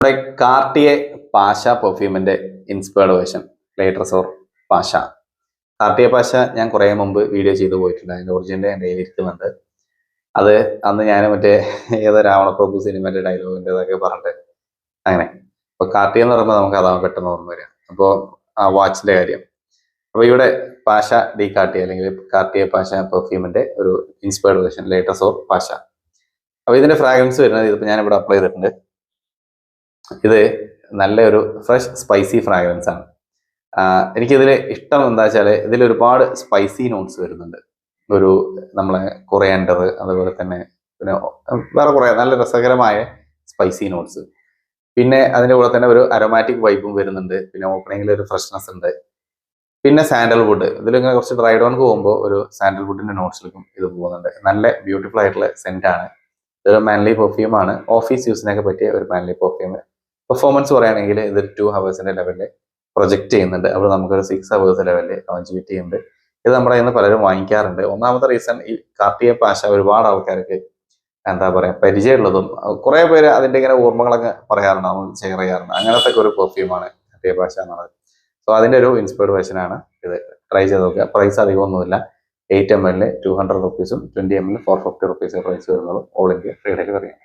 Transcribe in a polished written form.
നമ്മുടെ Cartier Pasha പെർഫ്യൂമിന്റെ inspired version later Pasha. Cartier Pasha ഞാൻ കുറെ മുമ്പ് വീഡിയോ ചെയ്തു പോയിട്ടുണ്ട്. അതിന്റെ ഒറിജിനൽ എൻ്റെ കയ്യിൽ ഇരിക്കുന്നുണ്ട്. അത് അന്ന് ഞാൻ മറ്റേ ഏതോ രാവണപ്രഭു സിനിമയുടെ ഡയലോഗിൻ്റെതൊക്കെ പറഞ്ഞിട്ട് അങ്ങനെ. അപ്പൊ കാർട്ടി എന്ന് പറയുമ്പോൾ നമുക്ക് അതാണ് പെട്ടെന്ന് ഓർമ്മ വരിക. അപ്പോൾ ആ വാച്ചിന്റെ കാര്യം. അപ്പൊ ഇവിടെ പാഷ ഡി കാർട്ടി അല്ലെങ്കിൽ കാർട്ടിയെ പാഷ പെർഫ്യൂമിന്റെ ഒരു ഇൻസ്പയർഡ് വേർഷൻ ലേറ്റർ പാഷ. അപ്പൊ ഇതിന്റെ ഫ്രാഗ്രൻസ് വരുന്നത് ഇതിപ്പോ ഞാൻ ഇവിടെ അപ്ലൈ ചെയ്തിട്ടുണ്ട്. ഇത് നല്ലൊരു ഫ്രഷ് സ്പൈസി ഫ്രാഗ്രൻസ് ആണ്. എനിക്കിതിൽ ഇഷ്ടം എന്താ വെച്ചാൽ ഇതിൽ ഒരുപാട് സ്പൈസി നോട്ട്സ് വരുന്നുണ്ട്. ഒരു നമ്മളെ കൊറിയാൻഡർ, അതുപോലെ തന്നെ പിന്നെ വേറെ കുറെ നല്ല രസകരമായ സ്പൈസി നോട്ട്സ്. പിന്നെ അതിൻ്റെ കൂടെ തന്നെ ഒരു അരോമാറ്റിക് വൈബും വരുന്നുണ്ട്. പിന്നെ ഓപ്പണിങ്ങിൽ ഒരു ഫ്രഷ്നെസ് ഉണ്ട്. പിന്നെ സാൻഡൽവുഡ്, ഇതിലിങ്ങനെ കുറച്ച് ഡ്രൈ ഡൗൺ പോകുമ്പോൾ ഒരു സാൻഡൽവുഡിന്റെ നോട്ട്സിലേക്കും ഇത് പോകുന്നുണ്ട്. നല്ല ബ്യൂട്ടിഫുൾ ആയിട്ടുള്ള സെന്റ് ആണ്. ഇതൊരു മാൻലി പെർഫ്യൂം ആണ്. ഓഫീസ് യൂസിനൊക്കെ പറ്റിയ ഒരു മാൻലി പെർഫ്യൂം. പെർഫോമൻസ് പറയുകയാണെങ്കിൽ ഇത് 2 ഹവേഴ്സിന്റെ ലെവലിൽ പ്രൊജക്ട് ചെയ്യുന്നുണ്ട്. അപ്പോൾ നമുക്കൊരു 6 ഹവേഴ്സ് ലെവലിൽ ലോഞ്ചിവിറ്റി ചെയ്യുന്നുണ്ട്. ഇത് നമ്മുടെ കയ്യിൽ നിന്ന് പലരും വാങ്ങിക്കാറുണ്ട്. ഒന്നാമത്തെ റീസൺ, ഈ കാർട്ടിയെ പാഷ ഒരുപാട് ആൾക്കാർക്ക് എന്താ പറയാ പരിചയമുള്ളതും കുറെ പേര് അതിന്റെ ഇങ്ങനെ ഓർമ്മകളൊക്കെ പറയാറുണ്ട്, നമ്മൾ ഷെയർ ചെയ്യാറുണ്ട്. അങ്ങനത്തെ ഒരു പെർഫ്യൂമാണ് കാർട്ടിയെ പാഷ എന്നുള്ളത്. സോ അതിന്റെ ഒരു ഇൻസ്പയർഡ് വേർഷൻ ആണ് ഇത്. ട്രൈ ചെയ്ത് നോക്കുക. പ്രൈസ് അധികമൊന്നുമില്ല. 8 ml 200 റുപ്പീസും 20 ml 450 റുപ്പീസ് പ്രൈസ് വരുന്നുള്ളൂ. ഓൾ ഇന്ത്യ ഫ്രീ ഡെലിവറി ആണ്.